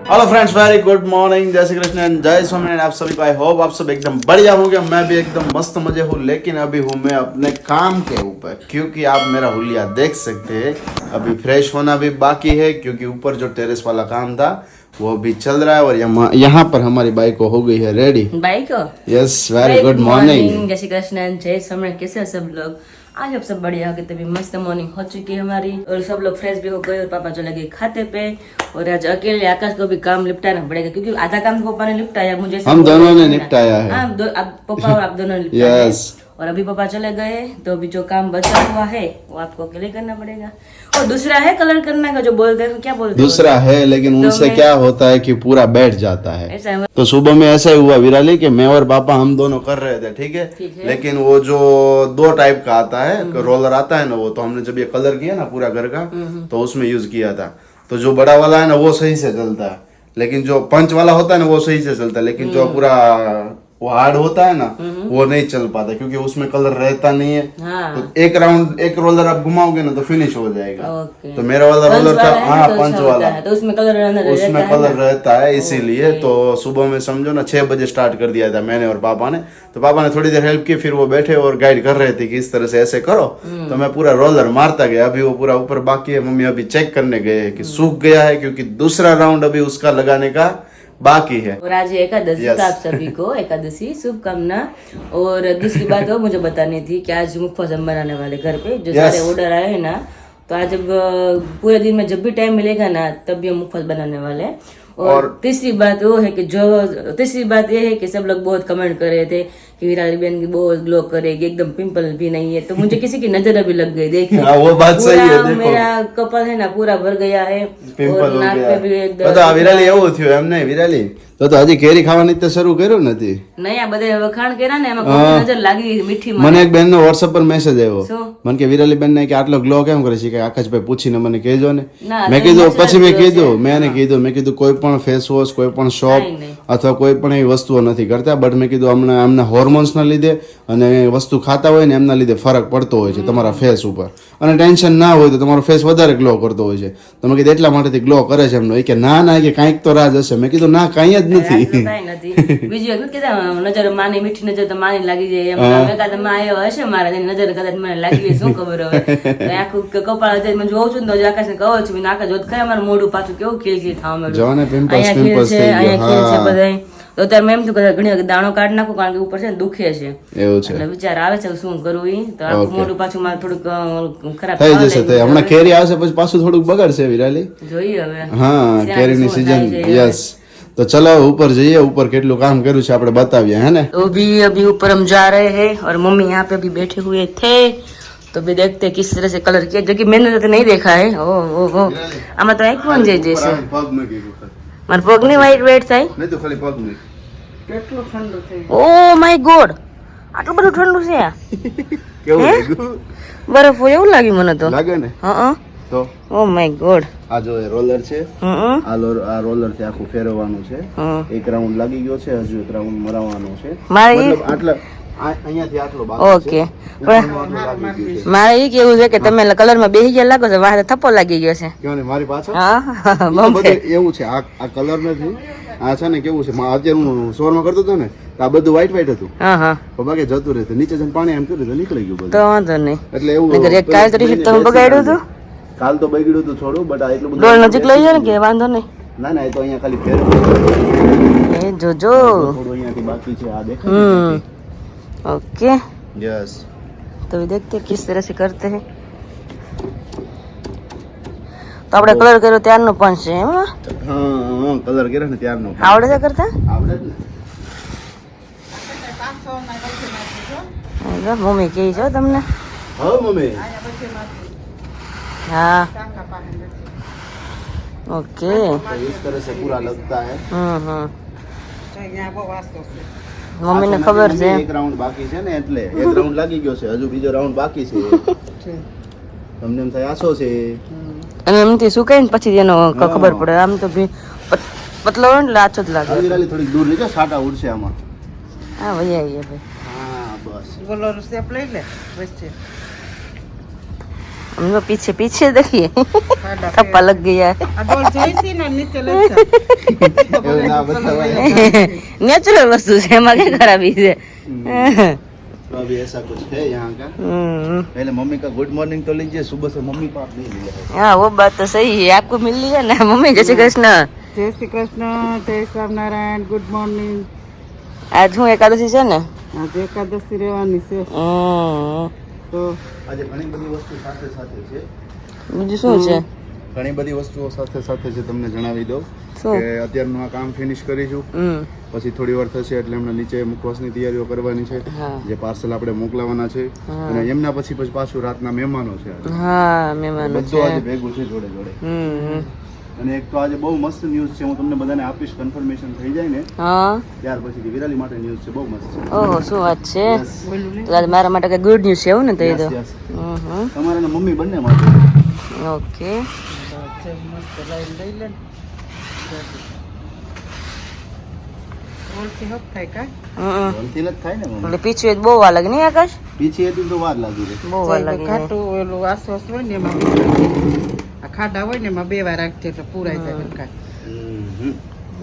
Hello friends, very good morning, जय Shri Krishna and जय स्वामीनारायण। आप सभी को आई होप आप सब एकदम बढ़िया होंगे। मैं भी एकदम मस्त मजे हूँ, लेकिन अभी हूँ मैं अपने काम के ऊपर, क्योंकि आप मेरा हुलिया देख सकते हैं। अभी फ्रेश होना भी बाकी है, क्योंकि ऊपर जो टेरेस वाला काम था वो भी चल रहा है। और यहाँ पर हमारी बाइक हो गई है ready. Bike yes, very good morning. जय श्री कृष्ण जय स्वामीनारायण। कैसे हैं सब लोग? आज आप सब बढ़िया हो गए, तभी मस्त मॉर्निंग हो चुकी है हमारी और सब लोग फ्रेश भी हो गए और पापा चले गए खाते पे। और आज अकेले आकाश को भी काम निपटाना पड़ेगा, क्योंकि आधा काम तो पापा ने निपटाया, मुझे हम दोनों ने निपटाया है। हाँ, पापा और आप दोनों ने निपटाया है। और अभी पापा चले गए तो अभी जो काम बचा हुआ है वो आपको अकेले करना पड़ेगा। और दूसरा है कलर करने का, जो बोलते हैं क्या बोलते हैं, दूसरा है, लेकिन उनसे क्या होता है कि पूरा बैठ जाता है। तो सुबह में ऐसा ही हुआ विराली कि मैं और पापा हम दोनों कर रहे थे, ठीक है। लेकिन वो जो दो टाइप का आता है, रोलर आता है ना, वो तो हमने जब ये कलर किया ना पूरा घर का, तो उसमें यूज किया था। तो जो बड़ा वाला है ना वो सही से चलता है, लेकिन जो पंच वाला होता है ना वो सही से चलता है, लेकिन जो पूरा वो हार्ड होता है ना वो नहीं चल पाता, क्योंकि उसमें कलर रहता नहीं है। हाँ। तो एक रोलर आप घुमाओगे ना तो फिनिश हो जाएगा। तो मेरा वाला रोलर था, हाँ, पंच वाला, तो उसमें कलर रहता है, इसीलिए। तो सुबह में समझो ना 6 बजे स्टार्ट कर दिया था मैंने और पापा ने। तो पापा ने थोड़ी देर हेल्प की, फिर वो बैठे और गाइड कर रहे थे कि इस तरह से ऐसे करो। तो मैं पूरा रोलर मारता गया। अभी वो पूरा ऊपर बाकी है, मम्मी अभी चेक करने गए कि सूख गया है, क्योंकि दूसरा राउंड अभी उसका लगाने का बाकी है। और आज एकादशी का आप सभी को एकादशी शुभकामना। और दूसरी बात और मुझे बतानी थी कि आज मुखवास हम बनाने वाले घर पे, जो सारे ऑर्डर आए हैं ना, तो आज जब पूरे दिन में जब भी टाइम मिलेगा ना तब भी हम मुखवास बनाने वाले हैं। और तीसरी बात वो है कि तीसरी बात ये है कि सब लोग बहुत कमेंट कर रहे थे कि विराली बहन की बहुत ग्लो करेगी, एकदम पिंपल भी नहीं है। तो मुझे किसी की नजर अभी लग गई, देखिए। वो बात सही है, देखो मेरा कपल है ना पूरा भर गया है, और नाक पे भी एकदम। विराली એવું થયું એમ નહીં વિરાલી, તો હજી કેરી ખાવાની તો શરૂ કર્યું નથી? નહીં, આ બધે વખાણ કર્યા ને, એમાં કોઈ નજર લાગી મીઠી। મને એક બેન નો WhatsApp પર મેસેજ આવ્યો, મને કે વિરાલી બેન ને કે આટલો ગ્લો કેમ કરે છે, કે આકાશભાઈ પૂછીને મને કહેજો ને। મેં કીધું, પછી મેં કીધું કોઈ પણ ફેસ વોશ, કોઈ પણ શોપ અથવા કોઈ પણ એવી વસ્તુઓ નથી કરતા, બટ મેં કીધું આમના હોર્મોન્સ ના લીધે અને વસ્તુ ખાતા હોય ને એમના લીધે ફરક પડતો હોય છે તમારા ફેસ ઉપર, અને ટેન્શન ના હોય તો તમારો ફેસ વધારે ગ્લો કરતો હોય છે। તો મેં કીધું એટલા માટેથી ગ્લો કરે છે એમનો। કે ના કે કાંઈક તો રાજ હશે। મેં કીધું ના, કાંઈ જ નથી, બીજું એક કીધા નજર માની મીઠી નજર તો માની લાગી જાય એમ, એકાદ માં આવ્યો હશે મારા નજર કદાચ મને લાગી ગઈ, શું ખબર હવે। આખું કપાળ મેં જોઉં છું તો આકાશ ને કહું છું, આકાશ જોત ખરા મારું મોઢું પાછું કેવું ખીલ થવા માંડ્યું, અહીંયા ખીલ છે બધા। તો અત્યારે મેં એમ થયું ઘણી વખત દાણો કાઢી નાખું, કારણ કે ઉપર છે ને દુખે છે, એટલે વિચાર આવે છે શું કરવું ઈ। તો આખું મોઢું પાછું મારે થોડુંક ખરાબ થઈ જશે। હમણાં કેરી આવશે પછી પાછું થોડુંક બગડશે વિરાલી, જોઈએ હવે। હા, કેરીની સીઝન, યસ। तो चलो ऊपर जाइए, ऊपर કેટલું કામ કર્યું છે આપણે बताइए, है ना। तो अभी ऊपर हम जा रहे हैं और मम्मी यहाँ पे अभी बैठे हुए थे, तो भी देखते हैं किस तरह से कलर किया, जो कि मैंने तो नहीं देखा है। ओ आमा तो एक वन जैसे पग में मार पग नहीं वाइट થાય નહીં, તો ખાલી પગ में કેટલું ઠંડુ થઈ। ઓ માય ગોડ, આટલું બધું ઠંડુ છે આ? કેવું લાગ્યું? બરફ હોય એવું લાગ્યું મને તો, લાગે ને? હા તો ઓ માય ગોડ, આ જો રોલર છે, આ રોલર થી આખું ફેરવવાનું છે। એક રાઉન્ડ લાગી ગયો છે, હજુ એક રાઉન્ડ મરાવવાનો છે, મતલબ આટલા અહીંયાથી આટલો બાકી છે। ઓકે, મારે એ કેવું છે કે તમે કલર માં બેસી ગયા લાગો છો, વાહ થપ્પો લાગી ગયો છે, કેવું ને મારી પાછળ? હા, એવું છે। આ કલર નથી, આ છે ને કેવું છે, અત્યારે હું શોરમાં કરતો હતો ને આ બધું વ્હાઈટ હતું, બાકી જતું રહેતું નીચે જઈને પાણી એમ કર્યું તો નીકળી ગયું બધું, તો વાંધો નહીં। એટલે એવું કાલ તરીકે તમે બગાડ્યું હતું? કાલ તો બગડ્યું હતું થોડું, બટ આ એટલું બધું ડોલ નજીક લઈ જાય ને કે વાંધો નહીં। ના એ તો અહીંયા ખાલી ફેરવું એ જોજો, થોડું અહીંયાથી બાકી છે, આ દેખાય। Okay, yes. तो भी देखते हैं किस तरह से करते हैं। तो આપણે કલર કર્યો ત્યારનો પણ છે એમાં? હા, કલર કર્યો ને ત્યારનો આવડે છે કરતા? આવડે જ ને। મમ્મી કહે છે તમને? હા મમ્મી, हाँ ओके, इस तरह से पूरा लगता है। મમ્મી ને ખબર છે એક રાઉન્ડ બાકી છે ને, એટલે એક રાઉન્ડ લાગી ગયો છે, હજુ બીજો રાઉન્ડ બાકી છે। તમને એમ થાય આસો છે, અને એમથી સુકાય ને પછી એનો ખબર પડે। આમ તો પતલો હોય એટલે આછો જ લાગે। વિરાલી થોડી દૂર લેજો, સાટા ઉડશે આમાં। હા ભાઈ આવીએ ભાઈ, હા બસ બોલો સ્ટેપ લઈ લે વચ્ચે। हम लोग पीछे पीछे देखिए थप्पा लग गया है नेचुरल वस्तु है एમાં क्या खराबी है तो अभी ऐसा कुछ है यहाँ का। पहले मम्मी का गुड मॉर्निंग तो लीजिए, सुबह से मम्मी को आप नहीं मिले। हाँ वो बात तो सही है, आपको मिल लिया ना मम्मी। जय श्री कृष्ण। જય શ્રી કૃષ્ણ, જય સ્વામિનારાયણ, ગુડ મોર્નિંગ। आज હું એકાદશી છે ને આજે એકાદશી રહેવાની છે તો આજે ઘણી બધી વસ્તુ સાથે સાથે છે। બીજું શું છે? ઘણી બધી વસ્તુઓ સાથે સાથે છે, તમને જણાવી દઉં શું? કે અત્યારનું આ કામ ફિનિશ કરીશું, પછી થોડી વાર થશે એટલે એમને નીચે મુખવાસની તૈયારીઓ કરવાની છે, જે પાર્સલ આપણે મોકલાવાના છે, અને એમના પછી પાછું રાતના મહેમાનો છે। હા મહેમાનો બધું આજે ભેગું છે જોડે જોડે। અને એક તો આજે બહુ મસ્ત ન્યૂઝ છે, હું તમને બધાને આપીશ, કન્ફર્મેશન થઈ જાય ને હા ત્યાર પછી વિરાલી માટે ન્યૂઝ છે, બહુ મસ્ત છે। ઓહો શું વાત છે? તો આજે મારા માટે કઈ ગુડ ન્યૂઝ છે એવું ને? તો એ તો તમારા ને મમ્મી બંને માટે। ઓકે મસ્ત લઈને લઈ લે ઓળથી હપ થાય કા બોલતી નથી થાય ને મમ્મી, એટલે પીછે બહુ વાર લાગે નહીં આકાશ? પીછી હતી તો વાર લાગી રહી। બહુ વાર લાગે ખાટું ઓલું આસવાસ હોય ને એમાં આ ખાડા હોય ને એમાં 2 વાર રાખજે એટલે પૂરાઈ જાય ગટકા।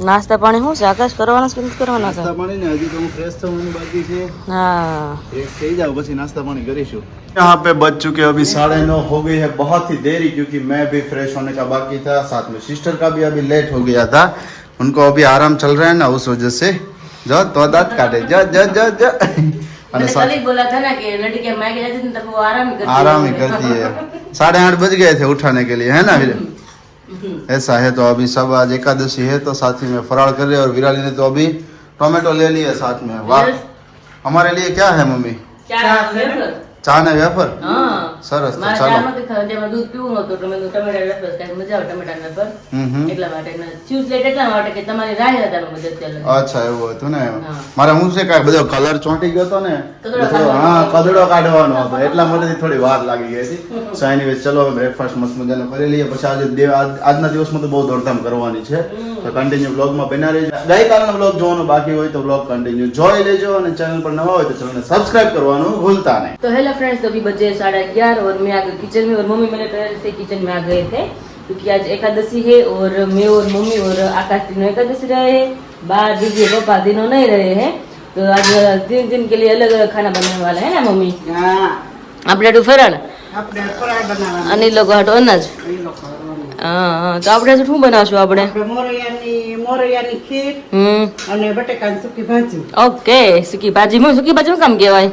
નાસ્તા પાણી શું છે આકાશ? કરવાના કે નથી કરવાના? નાસ્તા પાણી ને હજી તો હું ફ્રેશ થવાનું બાકી છે, हाँ फ्रेश થઈ જાવ પછી નાસ્ता पानी करीશું। यहाँ पे बज चुके अभी 9:30 हो गई है, बहुत ही देरी, क्योंकि मैं भी फ्रेश होने का बाकी था, साथ में सिस्टर का भी अभी लेट हो गया था, उनको अभी आराम चल रहा है ना, उस वजह से जो तो दांत काटे जा जा जा जा मैंने कल ही बोला था ना कि लड़कियां मायके जाती थी तब वो आराम ही करती है। 8:30 बज गए थे उठाने के लिए, है ना? ऐसा है। तो अभी सब आज एकादशी है तो साथ ही में फराळ कर रहे हैं, और विराली ने तो अभी टोमेटो ले लिए साथ में। वाह, हमारे लिए क्या है मम्मी? ચા ને વેફર? હા સરસ। તો મારા ચાલો, ચામાં કે જેમાં દૂધ પીવું નતું એટલે મેં ટમેટા વેફર ખાઈ મજા આવે ટમેટા વેફર એટલા માટે ચૂઝ લેટ એટલા માટે કે તમારી રાહ હતા મેં બધે અત્યારે। અચ્છા એવું હતું ને? મારે હું છે કાંઈ બધો કલર ચોંટી ગયો હતો ને, હા કદડો કાઢવાનો હતો, એટલા માટે થોડી વાર લાગી ગઈ હતી। સો એનીવેઝ ચલો હવે બ્રેકફાસ્ટ મસ્ત મજાનો કરી લઈએ, પછી આજના દિવસમાં તો બહુ દોડધામ કરવાની છે, તો કન્ટિન્યુ બ્લોગમાં બના રહેજો। ગઈકાલનો બ્લોગ જોવાનો બાકી હોય તો બ્લોગ કન્ટિન્યુ જોઈ લેજો, અને ચેનલ પર નવા હોય તો ચેનલને સબસ્ક્રાઇબ करवाना भूलता नहीं। तो हेलो फ्रेंड्स, तो अभी बजे 11:30 और मैं आ गई किचन में, और मम्मी मेरे पहले से किचन में आ गए थे क्योंकि आज एकादशी है, और मैं और मम्मी और आकाश तीनों एकादशी रहे हैं, बाहर दीदी पापा तीनों नहीं रहे हैं, तो आज 3 दिन के लिए अलग अलग खाना बनने वाला है ना मम्मी? હા આપણે તો ફરાળ આપણે ફરાળ બનાવવાનું અને ઈ લોકો હાટો અનાજ। એ લોકો કરવાનું। હા તો આપણે શું બનાવશું આપણે? આપણે મોરૈયાની ખીર અને બટેકાની સૂકી ભાજી। ઓકે સુકી ભાજીમાં શું કામ કહેવાય?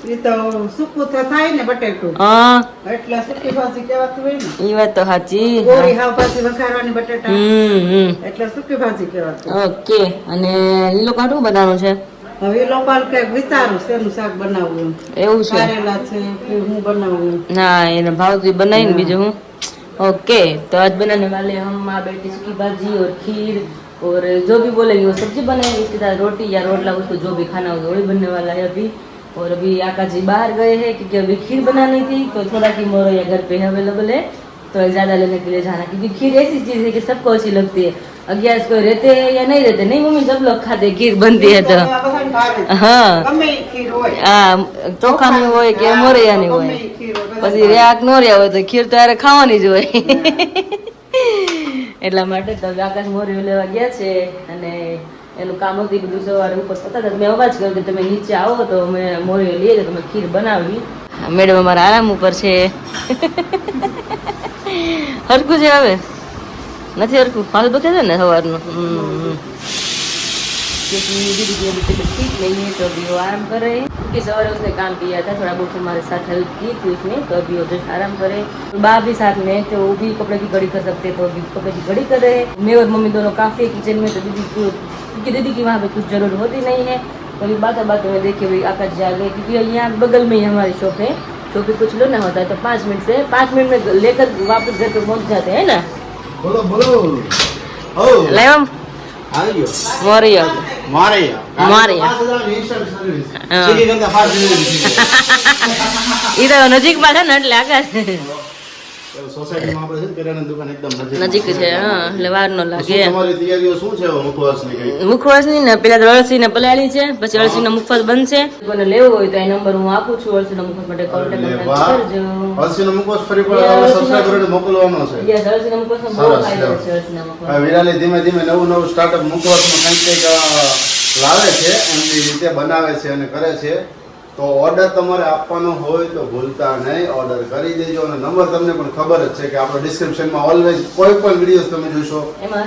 એ તો સૂકું તો થાય ને બટેકું, હા એટલે સૂકી ભાજી કહેવાતું હોય ને। ઈ વાત તો સાચી। ગોળી હાવ ભાજી વઘારવાની બટેટા, એટલે સૂકી ભાજી કહેવાતું। ઓકે અને ઈ લોકો હાટું બનાવવાનું છે? હવે એ લોકો કઈક વિચારું શેનું શાક બનાવવું, એવું છે? કારેલા છે કે હું બનાવું। ના એને ભાવથી બનાવીને બીજું હું। ओके तो आज बनाने वाले हम माँ बेटी की भाजी और खीर, और जो भी बोलेंगे वो सब्जी बनाएंगे, इसके साथ रोटी या रोटला, उसको जो भी खाना होगा वही बनने वाला है अभी। और अभी आकाश जी बाहर गए हैं क्योंकि अभी खीर बनानी थी, तो थोड़ा की मोरैया घर पे अवेलेबल है तो ज़्यादा लेने के लिए जाना, क्योंकि खीर ऐसी चीज़ है कि सबको अच्छी लगती है। 11 कोई रहते हैं या नहीं रहते, नहीं मम्मी सब लोग खाते, खीर बनती है तो। हाँ ગમે ઈ ખીર હોય, हाँ ચોખાની હોય કે મોરૈયાની હોય, ગમે ઈ ખીર હોય, પછી રેક નો રહ્યા હોય તો ખીર તો યારે ખાવાની જ હોય। એટલા માટે તો આકાશ મોરિયો લેવા ગયા છે, અને એનું કામ હતું બધું સવારે ઉપર પતા મેં અવાજ કર્યો કે તમે નીચે આવો તો મેં મોરિયો લઈએ તો તમે ખીર બનાવી। મેડમ અમારા આરામ ઉપર છે। હરખું છે હવે નથી હરખું? હાલ દુખે છે ને સવારનું? क्योंकि दीदी की अभी तबीयत ठीक नहीं है तो अभी वो आराम कर रहे हैं, क्योंकि सवार उसने काम किया था, थोड़ा बहुत हमारे साथ हेल्प की थी उसने, तो अभी वो जस्ट आराम करे। तो बा भी साथ में तो वो भी कपड़े की घड़ी कर सकते, तो अभी कपड़े की घड़ी कर रहे हैं। मैं और मम्मी दोनों काफ़ी किचन में, तो दीदी को क्योंकि दीदी की वहाँ पे कुछ जरूरत होती नहीं है, तो अभी बातों में देखिए भाई आकाश जा गए, क्योंकि यहाँ बगल में ही हमारी शॉप है, शॉप पे कुछ लेना होता है तो 5 मिनट में लेकर वापस घर पे पहुँच जाते हैं ना। बोलो बोलो ओ लाइम आइयो मोरियो मारेया मारेया। 5000 ઇન્સ્ટન્ટ સર્વિસ હા। સ્વિગી કરતા ફાસ્ટ ડિલિવરી। એ તો નજીકમાં છે ને એટલે આકાશ સોસાયટીમાં આપણે છે ને કિરાણા દુકાન એકદમ નજીક છે હા એટલે વાર ન લાગે તમારી તૈયારીઓ શું છે મુખવાસની કઈ મુખવાસ ની ને પેલા અળસી ને પલાળી છે પછી અળસી નો મુખવાસ બનશે કોઈને લેવો હોય તો એ નંબર હું આપું છું અળસી નો મુખવાસ માટે કોન્ટેક્ટ કરજો અળસીનો મુખવાસ ફરી પર સબસ્ક્રાઇબરોને મોકલવાનો છે યસ અળસી નો મુખવાસ બહુ ફાયદો છે અળસી નો મુખવાસ વિરાલી ધીમે ધીમે નવું સ્ટાર્ટઅપ મુખવાસમાં કંઈક લાવે છે એમની રીતે બનાવે છે અને કરે છે તો ઓર્ડર તમારે આપવાનો હોય તો ભૂલતા નહીં ઓર્ડર કરી દેજો અને નંબર તમને પણ ખબર જ છે કે આપણો ડિસ્ક્રિપ્શનમાં ઓલવેઝ કોઈ પણ વિડીયોઝ તમે જોશો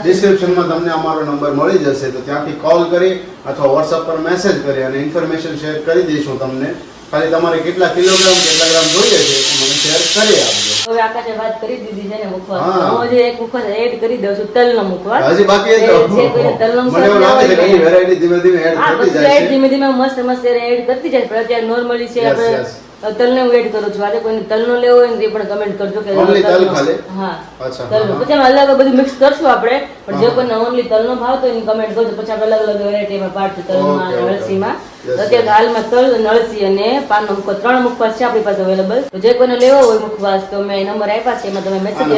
ડિસ્ક્રિપ્શનમાં તમને અમારો નંબર મળી જશે તો ત્યાંથી કોલ કરી અથવા વોટ્સઅપ પર મેસેજ કરી અને ઇન્ફોર્મેશન શેર કરી દઈશું તમને ખાલી તમારે કેટલા કિલોગ્રામ કેટલા ગ્રામ જોઈએ છે એ મને શેર કરી આપજો હવે આકાશે વાત કરી દીધી છે ને મુખવાસ હું જે એક મુખવાસ એડ કરી દઉં છું તલનો મુખવાસ હજી બાકી છે જે કોઈને તલનો મને એવું લાગે છે કે એ વેરાયટી ધીમે ધીમે એડ કરતી જાય છે ધીમે ધીમે મસ્ત એડ કરતી જાય પણ અત્યારે નોર્મલી છે આપણે તલને હું એડ કરું છું આજે કોઈને તલનો લેવો હોય ને તે પણ કમેન્ટ કરજો કે ઓન્લી તલ ખાલી હા અચ્છા તલનો પછી અમે અલગ બધું મિક્સ કરશું આપણે પણ જે કોઈને ઓન્લી તલનો ભાવતો હોય એને કમેન્ટ કરજો પછી આપણે અલગ વેરાયટીમાં પાડશું તલમાં અને અળસીમાં અત્યારે હાલમાં તલ અને અળસી અને પાનનો મુખવાસ 3 મુખવાસ છે આપણી પાસે અવેલેબલ તો જે કોઈને લેવો હોય મુખવાસ તો મેં નંબર આપ્યા છે એમાં તમે મેસેજ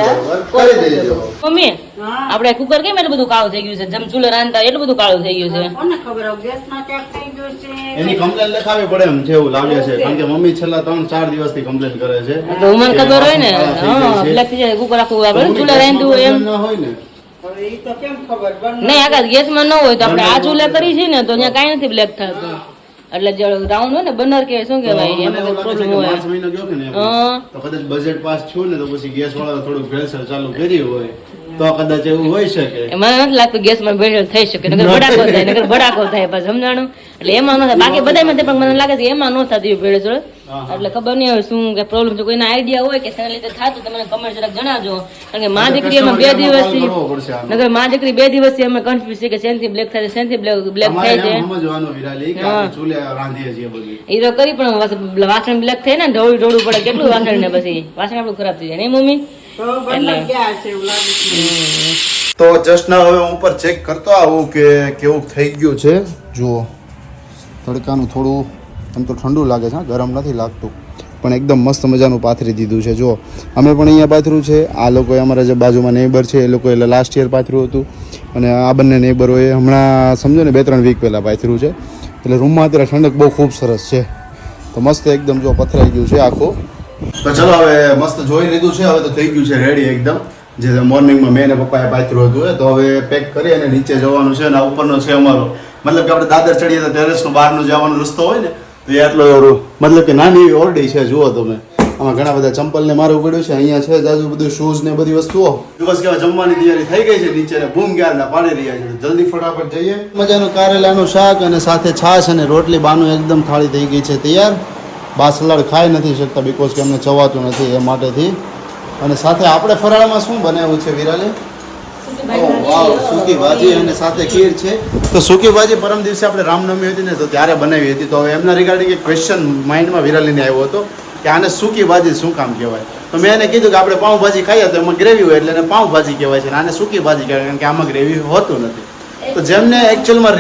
કરી દેજો મમ્મી આપણે કુકર કેમ એટલું બધું કાળું થઈ ગયું છે જમ ચૂલે રાંધતા એટલું બધું કાળું થઈ ગયું છે કોને ખબર હવે ગેસમાં ક્યાંક થઈ ગયું છે એની કમ્પ્લેન લખાવી પડે એમ છે એવું લાગે છે કારણ કે મમ્મી છેલ્લા 3-4 દિવસથી કમ્પ્લેન કરે છે તો મને ખબર હોય ને હા બ્લેક થઈ જાય કુકર આખું આપણે ચૂલે રાંધ્યું હોય એમ ના હોય ને હવે ઈ તો કેમ ખબર નહીં આગળ ગેસમાં ન હોય તો આપણે આ ચૂલે કરી છે ને તો ત્યાં કાંઈ નથી બ્લેક થતું એટલે જે રાઉન્ડ હોય ને બનર કે શું કહેવાય એમાં પ્રોબ્લેમ હોય માર્ચ મહિનો ગયો કે ને તો કદાચ બજેટ પાસ થયું ને તો પછી ગેસ વાળા થોડું પ્રેશર ચાલુ કર્યું હોય તો કદાચ એવું હોઈ શકે મને નથી લાગતું ગેસમાં ભેળ થઈ શકે નકર ભડાકો થાય પછી સમજાણું એટલે એમાં ન થાય બાકી બધામાં પણ મને લાગે છે એમાં ન થતી ભેળ એટલે ખબર નહીં હવે શું કે પ્રોબ્લેમ છે કોઈના આઈડિયા હોય કે તેના લીધે થતું તો મને કમેન્ટ જરાક જણાવજો કારણ કે માં દીકરી એમાં 2 દિવસથી નકર માં દીકરી 2 દિવસથી અમે કન્ફ્યુઝ છે કે શેનથી બ્લેક થાય શેનથી બ્લેક થાય છે સમજવાનું વિરાલી કે આપણે ચૂલે રાંધીએ છીએ બધું એ તો કરી પણ વાસણ બ્લેક થાય ને ઢોળું પડે કેટલું વાસણ ને પછી વાસણ આપણું ખરાબ થઈ જાય નહીં મમ્મી તો બંને ક્યાં છે એવું લાગે છે તો જસ્ટ ના હવે હું ઉપર ચેક કરતો આવું કે કેવું થઈ ગયું છે જુઓ તડકાનું થોડું આમ તો ઠંડુ લાગે છે ગરમ નથી લાગતું પણ એકદમ મસ્ત મજાનું પાથરી દીધું છે જો અમે પણ અહીંયા પાથર્યું છે આ લોકોએ અમારા જે બાજુમાં નેબર છે એ લોકોએ લાસ્ટ યર પાથર્યું હતું અને આ બંને નેબરોએ હમણાં સમજો ને 2-3 વીક પહેલાં પાથર્યું છે એટલે રૂમમાં અત્યારે ઠંડક બહુ ખૂબ સરસ છે તો મસ્ત એકદમ જો પથરાઈ ગયું છે આખું તો ચલો હવે મસ્ત જોઈ લીધું છે હવે તો થઈ ગયું છે રેડી એકદમ જે મોર્નિંગમાં મેં ને પપ્પાએ પાથર્યું હતું તો હવે પેક કરી અને નીચે જવાનું છે અને આ ઉપરનો છે અમારો મતલબ કે આપણે દાદર ચડીએ તો ટેરેસનો બહારનો જવાનો રસ્તો હોય ને તો એ આટલો મતલબ કે નાની એવી ઓરડી છે જુઓ તમે આમાં ઘણા બધા ચંપલ ને મારું પડ્યું છે અહીંયા છે જાજુ બધું શૂઝ ને બધી વસ્તુઓ બસ કેવા જમવાની તૈયારી થઈ ગઈ છે નીચે ને બૂમ ગ્યારના પાડી રહ્યા છે જલ્દી ફટાફટ જઈએ મજાનું કારેલાનું શાક અને સાથે છાશ અને રોટલી બાનું એકદમ થાળી થઈ ગઈ છે તૈયાર બા સલાડ ખાઈ નથી શકતા બીકોઝ કે અમને ચવાતું નથી એ માટેથી અને સાથે આપણે ફરાળમાં શું બનાવ્યું છે વિરાલે સૂકી ભાજી અને સાથે ખીર છે તો સૂકી ભાજી પરમ દિવસે આપણે રામનવમી હતી ને તો ત્યારે બનાવી હતી તો હવે એમના રિગાર્ડિંગ એક ક્વેશ્ચન માઇન્ડમાં વિરાલીને આવ્યો હતો કે આને સૂકી ભાજી શું કામ કહેવાય તો મેં એને કીધું કે આપણે પાઉંભાજી ખાઈએ તો એમાં ગ્રેવી હોય એટલે એને પાઉંભાજી કહેવાય છે અને આને સૂકી ભાજી કહેવાય કારણ કે આમાં ગ્રેવી હોતું નથી તો જેમને એકચ્યુઅલમાં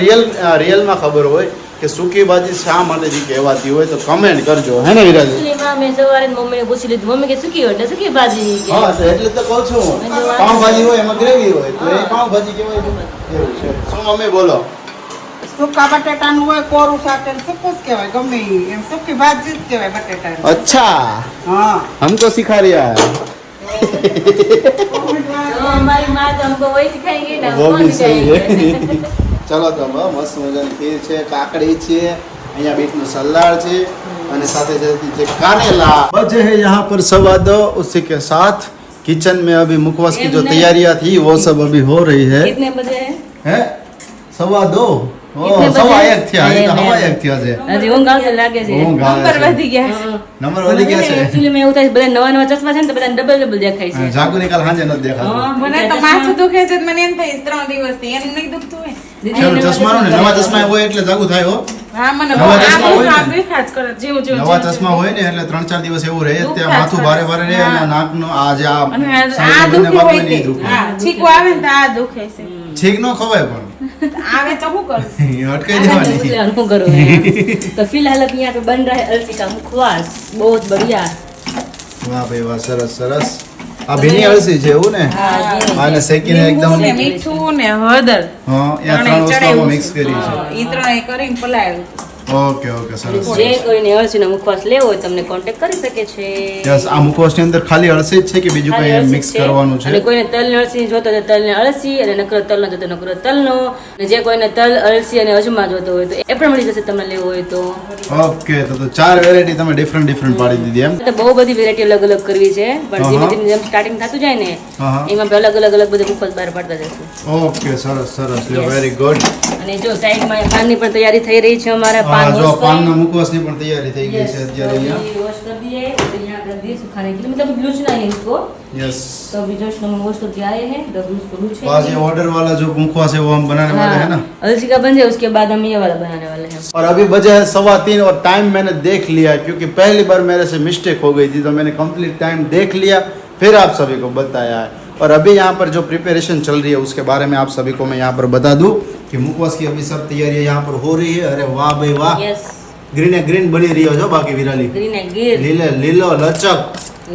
રિયલમાં ખબર હોય કે સૂકી ભાજી શા માટે કહેવાતી હોય તો કમેન્ટ કરજો હે ને વિરાજી મેં સવારે મમ્મીને પૂછી લીધું મમ્મી કે સૂકી હોય એટલે સૂકી ભાજી હા તો એટલે તો કહું છું પાઉંભાજી હોય એમાં ગ્રેવી હોય તો એ પાઉંભાજી કહેવાય એવું છે શું મમ્મી બોલો સૂકા બટેટાનું હોય કોરું શાક એને સૂકું જ કહેવાય ગમે ઈ. એમ સૂકી ભાજી જ કહેવાય બટેટાની अच्छा હા हमको सिखा रिया है तो हमारी माँ तो हमको वही सिखाएंगी ना वो कौन भी सही सिखाएंगे? है चलो तो મસ્ત મજાની ખીર છે કાકડી છે અહીંયા બીટનું સલાડ છે અને સાથે છે कारेला बजे है यहाँ पर 2:15 उसी के साथ किचन में अभी मुखवास की जो तैयारियां थी वो सब अभी हो रही है कितने बजे है? हैं 2:15 कितने बजे? 1:15 થયા હજી તો 1:15 થયા છે હજી ઊંઘ આવશે લાગે છે ઊંઘ આવે છે. નંબર વધી ગયા છે Actually મેં એવું થાય છે, બધા નવા ચશ્મા છે ને તો બધા ડબલ દેખાય છે જાગુ નિકાલ હાંજે નથી દેખાતું મને તો માથું દુખે છે મને એમ થાય 3 દિવસથી એમ નહીં દુખતું હોય ચલો ચશ્માનો ને નવા ચશ્મા હોય એટલે જાગુ થાય હો હા મને નવા બહુ ચશ્મા હોય ને? આ દેખાય જ કરે જેવું જેવું નવા ચશ્મા હોય ને એટલે 3-4 દિવસ એવું રહે જ ત્યાં માથું ભારે ભારે રહે અને નાકનો આ જે આ અને આ સાઈડનો બંને દુખી ભાગ હોય હોય ને ઈ તે. દુખે હા છીકો આવે ને તો આ દુખે છે છીક નો ખવાય પણ આવે તો શું કરું અટકાઈ દેવાની શું करो है? तो फिलहाल अब यहाँ पे बन रहा है अलसी का मुखवास बहुत बढ़िया વાહ ભાઈ વાહ સરસ સરસ આ ભીની અળસી છે એવું ને हाँ, આને શેકીને એકદમ લીંબુ ને મીઠું ને હળદર હા ત્યાં ત્રણ વસ્તુમાં મિક્સ કરી છે ઈ ત્રણેય કરીને પલાળ્યું. ઓકે ઓકે સરસ જે કોઈને અળસીનો મુખવાસ લેવો હોય તમને કોન્ટેક્ટ કરી શકે છે. યસ આ મુખવાસની અંદર ખાલી અળસી જ છે કે બીજું ખાલી કઈ અળસી મિક્સ છે. કરવાનું અને છે કોઈને તલ અળસી જોતો તો તલ ને અળસી અને નકરો તલ નો જોતો નકરો તલનો અને જે કોઈને તલ અળસી અને અજમા જોતો હોય તો એ પણ મળી જશે તમને લેવો હોય તો. ઓકે તો ચાર વેરાયટી તમે ડિફરન્ટ પાડી દીધી એમ તો બહુ બધી વેરાયટી અલગ અલગ કરવી છે પણ ધીમે ધીમે જેમ સ્ટાર્ટિંગ થતું જાય ને હા. એમાં અલગ અલગ બધું મુખવાસ બહાર પાડતા જશે. ઓકે સરસ લ્યો વેરી ગુડ અને જો સાઈડમાં પાનની પણ તૈયારી થઈ રહી છે અમારા પાન જો wash કરી. પાનના મુખવાસની પણ તૈયારી થઈ ગઈ Yes, છે અત્યારે तो અહીંયા अभी वॉश कर दिए और यहाँ कर दिए सुखाने के लिए मतलब ब्लूचना है इसको यस तो अभी जस्ट हम वॉश करके आए हैं तो अभी उसको तो आज ये लूचेंगे. ऑर्डर वाला जो मुखवास है वो हम बनाने वाले हैं ना हाँ, अलसी का बन जाए उसके बाद हम ये वाला बनाने वाले हैं. और अभी बजे है 3:15 और टाइम मैंने देख लिया क्योंकि पहली बार मेरे से मिस्टेक हो गई थी तो मैंने कंप्लीट टाइम देख लिया फिर आप सभी को बताया है और अभी यहाँ पर जो प्रिपरेशन चल रही है उसके बारे में आप सभी को मैं यहाँ पर बता दूँ कि मुखवास की अभी सब तैयारी यहाँ पर हो रही है अरे वाह भाई वाह यस ग्रीन बनी रही हो जो बाकी विराली ग्रीन है गिर લીલો લચક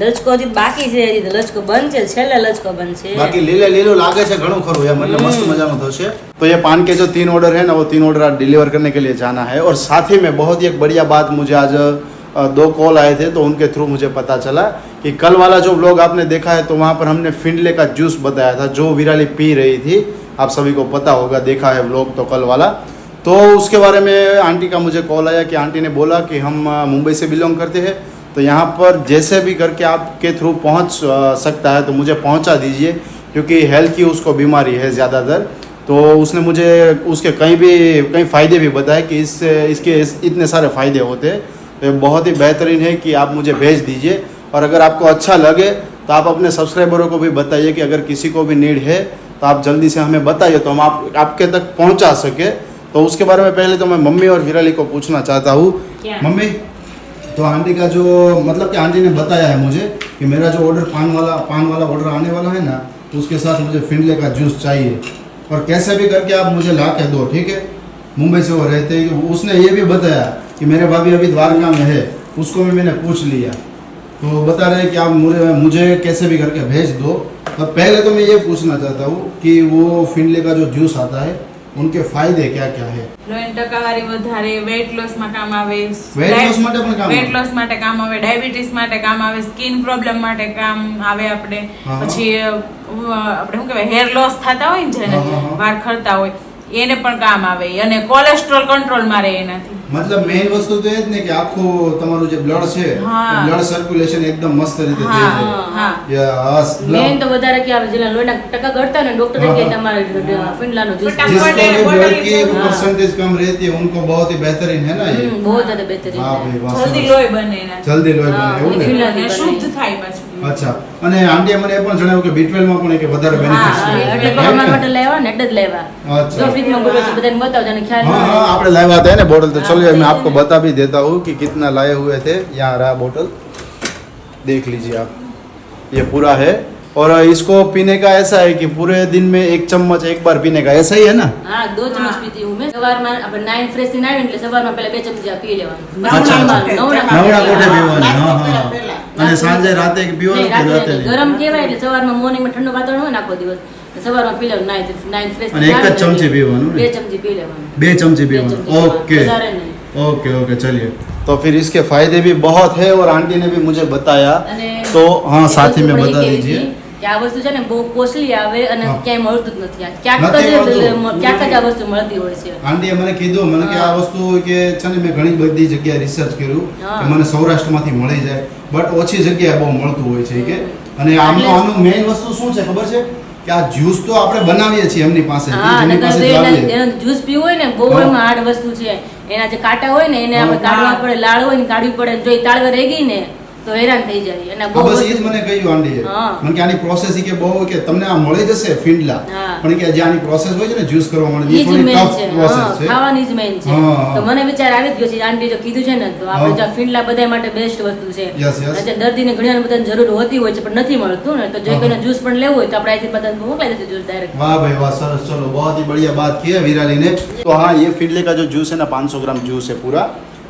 લચકો હજી બાકી છે હજી તો લચકો બનશે છેલ્લે લચકો બનશે. बाकी લીલું लागे છે ઘણું ખરું એમ मतलब मस्त मजाનું થશે तो ये पान के जो 3 ऑर्डर है ना वो 3 ऑर्डर आज डिलीवर करने के लिए जाना है और साथ ही में बहुत ही एक बढ़िया बात मुझे आज 2 कॉल आए थे तो उनके थ्रू मुझे पता चला कि कल वाला जो व्लॉग आपने देखा है तो वहाँ पर हमने फिंडले का जूस बताया था जो विराली पी रही थी आप सभी को पता होगा देखा है व्लॉग तो कल वाला तो उसके बारे में आंटी का मुझे कॉल आया कि आंटी ने बोला कि हम मुंबई से बिलोंग करते हैं तो यहाँ पर जैसे भी करके आपके थ्रू पहुँच सकता है तो मुझे पहुँचा दीजिए क्योंकि हेल्थ की उसको बीमारी है ज़्यादातर तो उसने मुझे उसके कई फ़ायदे भी बताए कि इसके इतने सारे फ़ायदे होते हैं तो ये बहुत ही बेहतरीन है कि आप मुझे भेज दीजिए और अगर आपको अच्छा लगे तो आप अपने सब्सक्राइबरों को भी बताइए कि अगर किसी को भी नीड है तो आप जल्दी से हमें बताइए तो हम आपके तक पहुँचा सके तो उसके बारे में पहले तो मैं मम्मी और विराली को पूछना चाहता हूँ क्या? मम्मी तो आंटी का जो मतलब कि आंटी ने बताया है मुझे कि मेरा जो ऑर्डर पान वाला ऑर्डर आने वाला है ना तो उसके साथ मुझे फिंडले का जूस चाहिए और कैसे भी करके आप मुझे ला के दो ठीक है मुंबई से वो रहते हैं उसने ये भी बताया कि मेरे भाभी अभी द्वारका में है उसको भी मैंने पूछ लिया तो बता रहे हैं कि आप मुझे कैसे भी करके भेज दो और पहले तो मैं ये पूछना चाहता हूँ कि वो फिंडले का जो जूस आता है उनके फायदे क्या क्या है લોહીની ટકાવારી વધારે, વેટ લોસ માં કામ આવે, Weight loss માટે પણ કામ આવે? વેટ લોસ માટે કામ આવે, ડાયાબિટીસ માટે કામ આવે, સ્કિન પ્રોબ્લેમ માટે કામ આવે આપણે હા. પછી આપણે શું કહેવાય હેર લોસ થતા હોય ને જેને હા, હા. વાળ ખરતા હોય એને પણ કામ આવે અને કોલેસ્ટ્રોલ કંટ્રોલ માં રહે એનાથી. मतलब मेन वस्तु तो ये જ ને કે આખું તમારું જે બ્લડ છે હા. બ્લડ સર્ક્યુલેશન એકદમ મસ્ત રીતે હા, થઈ જાય હા. યસ મેન તો વધારે કે આવે જેના લોહીના ટકા ઘટતા ને ડોક્ટરે हाँ, કે हाँ. તમારે ફિનલાનો જ્यूस फटाफट जिसको भी बॉटल ब्लड की हाँ. परसेंटेज कम रहती है उनको बहुत ही बेहतरीन है ना ये બહુ જ્યાદા બહેતરીન વાહ છે. ભાઈ વાહ જલ્દી સરસ. લોહી બને એનાથી જલ્દી લોહી હા, બને એવું ને ફિનલા- અને શુદ્ધ થાય પાછું. અચ્છા અને આંટીએ મને એ પણ જણાવ્યું કે B12 માં પણ એક વધારે બેનિફિટ્સ હા, છે એટલે તો અમારા માટે લેવા ને એટલે જ લેવા अच्छा। જો ફ્રીજમાં બોલો છો બધાને બતાવજો અને ખ્યાલ हाँ ન हाँ હોય. आपने लाया था ना बोतल तो हाँ, चलिए मैं ठीक आपको है। बता भी देता हूँ कि कितना लाए हुए थे यहाँ रहा बोतल देख लीजिए आप ये पूरा है और इसको पीने का ऐसा है कि पूरे दिन में 1 चम्मच एक बार पीने का ऐसा ही है ना હા 2 ચમચ પીતી હું મેં સવારમાં આપણે 9 ફ્રેશ થી આવીને એટલે સવારમાં પહેલા 2 ચમચી પી લેવાનું અચ્છા, નવડા નવડા કોઠે. કોઠે પીવાની હા નાસ્તો હા પહેલા. અને સાંજે રાતે પીવાનું નહીં, કે રાત્રે રાતે નહીં. નહીં? ગરમ કહેવાય એટલે સવારમાં મોર્નિંગમાં ઠંડુ વાતાવરણ હોય ને આખો દિવસ તો સવારમાં પી લેવાનું 9 ફ્રેશ અને એક જ ચમચી પીવાનું ને? 2 ચમચી પી લેવાનું 2 चमचे 2 पीवाना ચમચી પીવાનું. ओके વધારે નહીં. ओके ओके चलिए तो फिर इसके फायदे भी बहुत है और आंटी ने भी मुझे बताया અને तो हाँ એ साथ ही વસ્તુ में પણ એ बता કહેવી दीजिए હતી કે આ વસ્તુ છે ને બહુ કોસ્ટલી આવે અને હા. ક્યાંય મળતું જ નથી આ ક્યાંક નથી જ મળતું. ક્યાંક જ આ વસ્તુ મળતી હોય છે આંટીએ મને કીધું મને કે આ વસ્તુ કે છે ને મેં ઘણી બધી જગ્યાએ રિસર્ચ કર્યું હા. કે મને સૌરાષ્ટ્રમાંથી મળી જાય બટ ઓછી જગ્યાએ બહુ મળતું હોય છે કે અને એટલે- આનું મેઇન વસ્તુ શું છે ખબર છે કે આ જ્યુસ તો આપણે બનાવીએ છીએ એમની પાસે હા જેની નકર પાસે તો લાવીએ એનો જ્યુસ પીવું હોય ને બહુ હા. એમાં હાર્ડ વસ્તુ છે એના જે કાંટા હોય ને એને આપણે હા. કાઢવા પડે લાળ હોય ને કાઢવી પડે જો એ તાળવે રહી ગઈ ને તો હેરાન થઈ જાય અને બહુ હા, બસ એ જ વસ્તુ- મને કહ્યું આંટીએ હા. મને કે આની પ્રોસેસ કે બહુ કે તમને આ મળી જશે ફિંડલા હા. પણ કે જે આની પ્રોસેસ હોય છે ને જ્યુસ કરવા માટે ઈ એ જ થોડી મેન ટફ છે પ્રોસેસ હા, છે ખાવાની જ મેન છે હા, હા. તો મને વિચાર આવી જ ગયો છે આંટી જો કીધું છે ને તો આપણે હા. જો ફિંડલા બધા માટે બેસ્ટ વસ્તુ છે Yes, yes. અને જે દર્દીને ઘણી વાર બધાને જરૂર હોતી હોય છે પણ નથી મળતું ને તો જો હા. કોઈને જ્યુસ પણ લેવું હોય તો આપણે અહીંથી બધાને મોકલાઈ દેશે જ્યુસ ડાયરેક્ટ वाह भाई वाह सरस चलो बहुत ही बढ़िया बात की है विराली ने तो हाँ ये फिडले का जो जूस है ना 500 ग्राम जूस है पूरा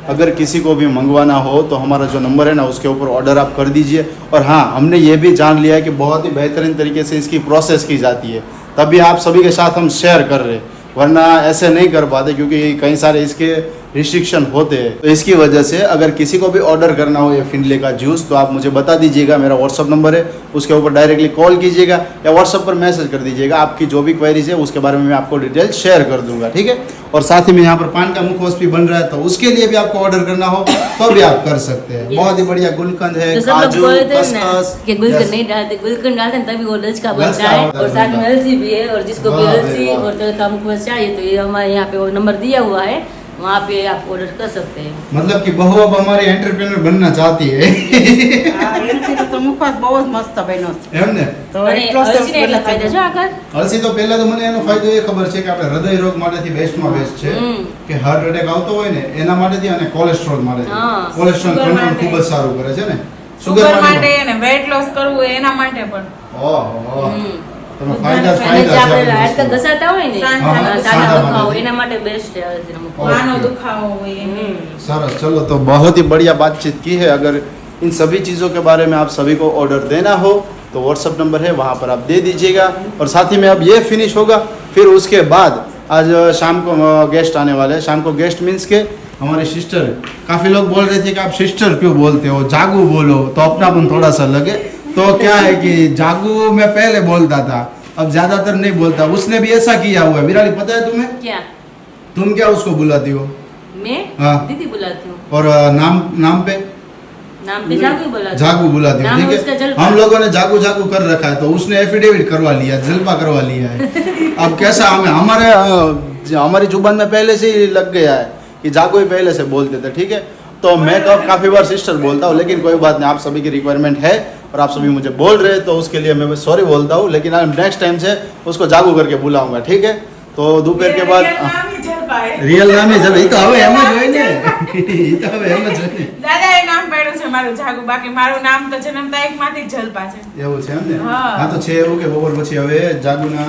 अगर किसी को भी मंगवाना हो तो हमारा जो नंबर है ना उसके ऊपर ऑर्डर आप कर दीजिए। और हाँ, हमने ये भी जान लिया है कि बहुत ही बेहतरीन तरीके से इसकी प्रोसेस की जाती है, तभी आप सभी के साथ हम शेयर कर रहे हैं, वरना ऐसे नहीं कर पाते क्योंकि कई सारे इसके रिस्ट्रिक्शन होते हैं। तो इसकी वजह से अगर किसी को भी ऑर्डर करना हो ये फिंडले का जूस तो आप मुझे बता दीजिएगा, मेरा व्हाट्सअप नंबर है, उसके ऊपर डायरेक्टली कॉल कीजिएगा या व्हाट्सअप पर मैसेज कर दीजिएगा। आपकी जो भी क्वेरीज है उसके बारे में मैं आपको डिटेल शेयर कर दूंगा, ठीक है। और साथ ही में यहाँ पर पान का मुखवास भी बन रहा है, तो उसके लिए भी आपको ऑर्डर करना हो तो भी आप कर सकते हैं। बहुत ही बढ़िया गुलकंद है, तो सब लोग काजू, बोलते हैं ना खसखस। कि गुलकंद Yes. नहीं डालते, गुलकंद डालते हैं तभी वो लचका लचका बनता है। होता है, और साथ में अलसी भी है, और जिसको भी वाह अलसी भाई, वाह। और तेल का मुखवास चाहिए तो ये हमारे यहाँ पे वो नंबर दिया हुआ है, वहाँ पे आप ऑर्डर कर सकते हैं। मतलब कि बहू अब हमारी एंटरप्रेन्योर बनना चाहती है હા, એનાથી તો મુખવાસ બહુ જ મસ્ત બન્યો છે. એમ ને। તો અને એટલો સરસ અળસીને એટલા બન્યો ફાયદા છે. છે આગળ. અળસી તો પહેલા તો મને એનો ફાયદો એ ખબર છે કે આપણે હૃદય રોગ માટેથી બેસ્ટમાં બેસ્ટ છે કે હાર્ટ એટેક આવતો હોય ને એના માટેથી અને કોલેસ્ટ્રોલ માટેથી હા, કોલેસ્ટ્રોલ sugar કંટ્રોલ માટે. ખૂબ જ સારું કરે છે ને સુગર માટે અને વેટ લોસ કરવું હોય એના માટે પણ ઓહો હમ. તમે ફાયદા જ અને જે ફાયદા આપણે છે હાડકા ઘસાતા હોય ને સાંધા સાંધા સાંધા દુખાવો માટે. એના માટે બેસ્ટ છે અળસીનો મુખવાસ. ઓકે. વાનો દુખાવો હોય એને सरस। चलो तो बहुत ही बढ़िया बातचीत की है। अगर इन सभी चीज़ों के बारे में आप सभी को ऑर्डर देना हो तो व्हाट्सअप नंबर है, वहाँ पर आप दे दीजिएगा। और साथ ही में अब ये फिनिश होगा, फिर उसके बाद आज शाम को गेस्ट आने वाले हैं। शाम को गेस्ट मीन्स के हमारे सिस्टर। काफ़ी लोग बोल रहे थे कि आप सिस्टर क्यों बोलते हो, जागू बोलो तो अपनापन थोड़ा सा लगे। तो क्या है कि जागू मैं पहले बोलता था, अब ज़्यादातर नहीं बोलता। उसने भी ऐसा किया हुआ है। विराली पता है तुम्हें, क्या तुम क्या उसको बुलाती हो? मैं हाँ। दीदी बुलाती हूँ, और नाम पे नाम पे जागू बुलाती हूँ. जागू बुलाती हूँ, नाम ठीक उसका है। जलपा. हम लोगों ने जागू जागू कर रखा है, तो उसने एफिडेविट करवा लिया, जलपा करवा लिया है। अब कैसा हमें हमारी जुबान में पहले से ही लग गया है कि जागू ही पहले से बोलते थे, ठीक है। तो मैं काफ़ी बार सिस्टर बोलता हूँ, लेकिन कोई बात नहीं, आप सभी की रिक्वायरमेंट है और आप सभी मुझे बोल रहे हैं तो उसके लिए मैं सॉरी बोलता हूँ। लेकिन नेक्स्ट टाइम से उसको जागू करके बुलाऊंगा, ठीक है। तो दोपहर के बाद નામ ઈ ઝડપાય. रियल नाम ही जब तो હવે એમ જ હોય ને ઈ તો હવે એમ જ હોય ને દાદાએ નામ પાડ્યું છે મારું જાગુ, બાકી મારું નામ તો જન્મતા એકમાંથી જ ઝલપા છે. એવું છે એમ ને। હા. હા તો છે એવું કે બપોર પછી હવે જાગુના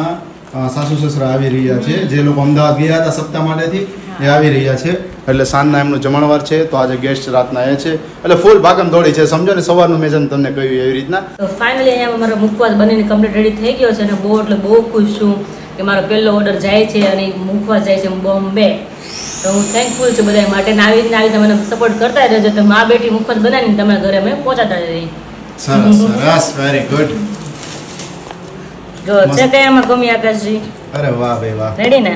સાસુ સસરા આવી રહ્યા છે, જે લોકો અમદાવાદ ગયા હતા સપ્તાહ માટેથી એ આવી રહ્યા છે। એટલે સાંજના એમનો જમણવાર છે, તો આજે ગેસ્ટ રાતના એ છે, એટલે ફૂલ ભાગમ દોડી છે, સમજો ને। સવારનું મેં જેમ તમને કહ્યું એવી રીતના। તો ફાઇનલી અહીંયા મારો મુખવાસ બનીને કમ્પ્લીટ રેડી થઈ ગયો છે અને બહુ એટલે બહુ ખુશ છું કે મારો પહેલો ઓર્ડર જાય છે અને મુખવાસ જાય છે બોમ્બે. તો હું થેન્કફુલ છું બધા માટે ને આવી રીતના આવી મને સપોર્ટ કરતા રહેજો. તો મા બેટી મુખવાસ બનાવીને તમારા ઘરે અમે પહોંચાતા રહીએ. સરસ સરસ, વેરી ગુડ। જો છે કે એમાં કમી આકાશજી અરે વાહ ભાઈ વાહ, રેડી ને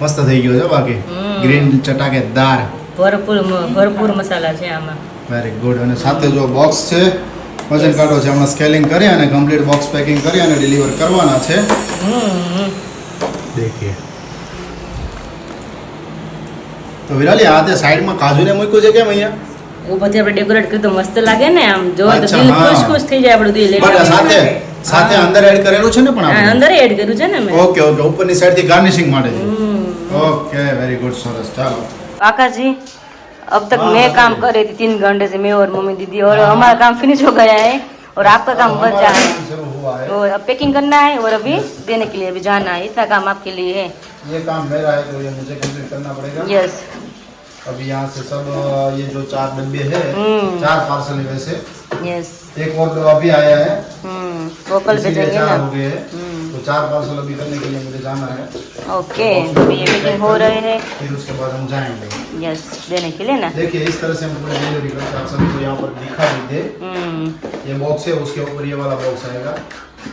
મસ્ત થઈ ગયો છે બાકી ગ્રીન ચટાકેદાર, ભરપૂર મસાલા છે આમાં. Very good. અને સાથે જો બોક્સ છે, વજન કાઢો છે, હમણાં સ્કેલિંગ કરી અને કમ્પ્લીટ બોક્સ પેકિંગ કરી અને ડિલિવર કરવાના છે। देखिए તો વિરાલી આ તે સાઈડમાં કાજુને મૂક્યું છે કેમ અહીંયા? ઉપરથી આપણે ડેકોરેટ કરી તો મસ્ત લાગે ને, આમ જો તો અચ્છા, દિલ હા. ખુશ થઈ જાય આપણું દિલ. બટ સાથે સાથે અંદર એડ કરેલું છે ને પણ હા, આપણે? અંદર એડ કર્યું છે ને મેં. ઓકે ઓકે, ઉપરની સાઈડ થી ગાર્નિશિંગ માટે છે। ओके वेरी गुड, सरस। चलो आकाश जी अब तक हाँ, मैं काम बताइए। कर रही थी 3 घंटे से, मैं और मम्मी दीदी, और हमारा काम फिनिश हो गया है और आपका काम बचा है। शुरू हुआ है, तो अब पैकिंग करना है और अभी देने के लिए अभी जाना है, इतना काम आपके लिए है। ये काम मेरा है तो ये मुझे कंप्लीट करना पड़ेगा। यस, अभी यहाँ से सब ये जो 4 डब्बे है, 4 पार्सल है वैसे, यस, एक और अभी आया है, वो कल इसीलिए भेजेंगे 4 ना। हो गए हैं। तो 4 पार्सल अभी करने के लिए मुझे जाना है, ओके, अभी ये पैकिंग हो रहे हैं। फिर उसके बाद हम जाएंगे। यस, देने के लिए ना। देखिए इस तरह से हम पूरी डिलीवरी करते हैं, आप सभी को यहाँ पर दिखा भी दे। ये बॉक्स है, उसके ऊपर ये वाला बॉक्स आएगा,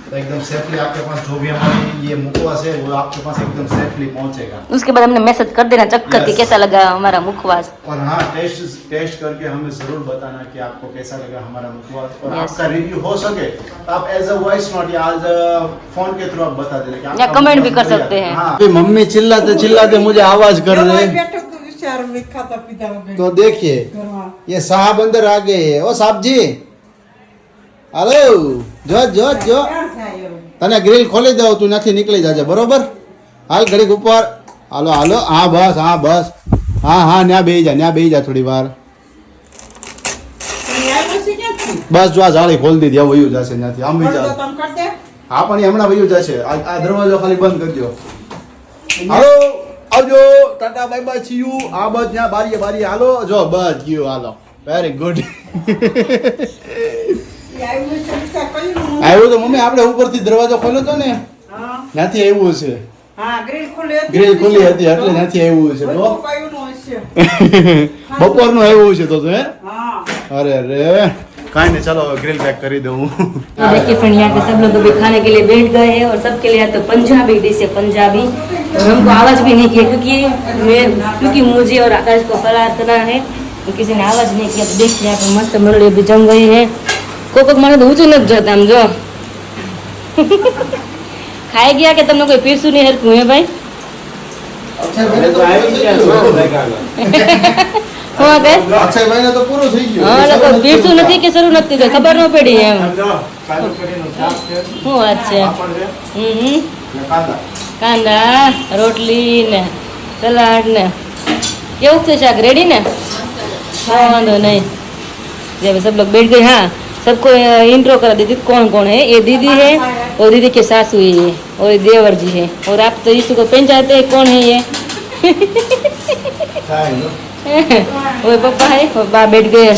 तो एकदम सेफली आपके पास जो भी हमारी ये मुखवास है वो आपके पास एकदम सेफली पहुंचेगा। उसके बाद हमने मैसेज कर देना चेक करके Yes. कैसा लगा हमारा मुखवास। और हाँ, टेस्ट करके हमें जरूर बताना कि आपको कैसा लगा हमारा मुखवास, और Yes. आपका रिव्यू हो सके तो आप एज अ वॉइस नोट या एज अ फोन के थ्रू आप बता देना कि या आपका comment भी मुखवास कर बढ़िया सकते था। हैं। हाँ। अभी मम्मी चिल्लाते चिल्लाते मुझे आवाज कर रहे એમાંય हैं। બેઠું તું વિચારું મેં ખાતા પીતા વગર तो देखिए ઘરમાં. ये साहब अंदर आ गए हैं। ओ साहब जी, हेलो, जो जो जो ક્યાં જાય એવું? તને ગ્રીલ ખોલી દઉં, તું નથી નીકળી જાજે, બરોબર? હાલ ઘડીક ઉપર, હાલો હાલો, હા બસ, હા બસ, હા હા, ન્યા બેહી જા થોડી વાર, ઈ આવ્યો છે ક્યાંથી? બસ જો આ જાળી ખોલી દીધી, હવે વયું જશે ત્યાંથી, આમ પડદો જા। તમ કર દે. હા પણ એ હમણાં વયું જશે, આ દરવાજો ખાલી બંધ કરી દો। હાલો, આવજો Tata bye bye see you આ બસ ત્યાં બારીએ હાલો જો બસ ગયો હાલો વેરી ગુડ આવ્યું તો મમ્મી આપણે ઉપરથી દરવાજો ખોલ્યો તો ને હા ત્યાંથી આવ્યું છે હા ગ્રીલ ખુલ્લી હતી ગ્રીલ ખુલ્લી હતી એટલે ત્યાંથી આવ્યું છે બધું પાયુંનું હશે બપોરનું આવ્યું છે તો હે हाँ अरे अरे काहे नहीं चलो ग्रिल पैक कर ही दूँ तो देखिए फ्रेंड यहाँ पे सब लोग अभी खाने के लिए बैठ गए हैं और सबके लिए तो पंजाबी डिश है पंजाबी और हमको आवाज भी नहीं किया क्योंकि मुझे और आकाश को फलार करना है तो किसी ने आवाज नहीं किया तो देखिए यहाँ पे मस्त मरड़ी भी जम गई है कोक माने तो ऊँचું નથી જતા આમ જો ખાઈ ગયા કે તમને કોઈ પીરસું નહીં હરખું હે ભાઈ હું કે अक्षय भाई ने तो पूरा થઈ ગયું હા લોકો પીરસું નથી કે શરૂ નથી થઈ ખબર ન પડી એમ શું વાત છે કાંદા રોટલી ને સલાડ ને કેવું છે શાક रेडी ने हाँ वांधो नहीं जब सब लोग बैठ गए हाँ सबको इंट्रो करा दीदी कौन कौन है ये दीदी है और दीदी के सासू है और ये देवर जी है और आप तो यीशु को पहचानते हैं कौन है ये वो पापा है और बाप बैठ गए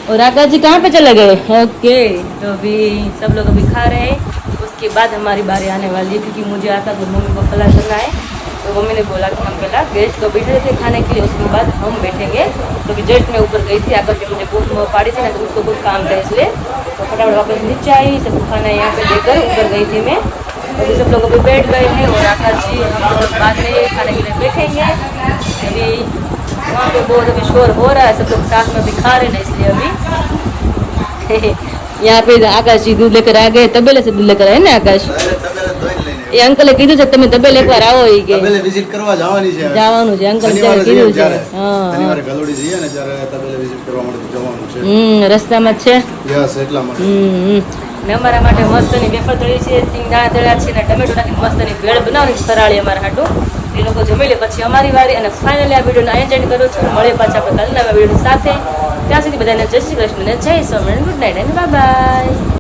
और आकाश जी कहाँ पे चले गए ओके तो अभी सब लोग अभी खा रहे हैं उसके बाद हमारी बारी आने वाली है क्योंकि मुझे आता तो मम्मी को फला करना है तो मम्मी ने बोला कि हम पहला गेस्ट को बैठे थे खाने के लिए उसके बाद हम बैठेंगे तो कि जस्ट मैं ऊपर गई थी आकर के मुझे भूख पाड़ी थी ना तो उसको कुछ काम था इसलिए तो फटाफट वापस नीचे आई सबको खाना यहाँ पे देकर ऊपर गई थी मैं अभी सब लोग अभी बैठ गए हैं और आकाश जी हम लोग बाद में खाने के लिए बैठेंगे अभी वहाँ पे बहुत अभी शोर हो रहा है सब लोग साथ में भी खा रहे हैं इसलिए अभी यहाँ पे आकाश जी दूध लेकर आ गए तबेले से दूध लेकर आए ना आकाश એ અંકલે કીધું છે તમે તબેલે એકવાર આવો ઈ કે તબેલે વિઝિટ કરવા જવાની છે જવાનું છે અંકલ ત્યારે કીધું છે હા શનિવારે ગલોડી જઈએ ને ત્યારે તબેલે વિઝિટ કરવા માટે જવાનું છે રસ્તામાં જ છે યસ એટલા માટે ને અમારા માટે મસ્તની વેફર તળી છે સિંગદાણા તળ્યા છે ને ટમેટો નાખીને મસ્તની ભેળ બનાવવાની ફરાળી અમારા હાટું એ લોકો જમી લે પછી અમારી વારી અને ફાઇનલી આ વિડીયોને અહીંયા એન્ડ કરું છું મળીએ પાછા આપણે કાલના વિડીયો સાથે ત્યાં સુધી બધાને જય શ્રી કૃષ્ણ ને જય Swaminarayan good night and bye bye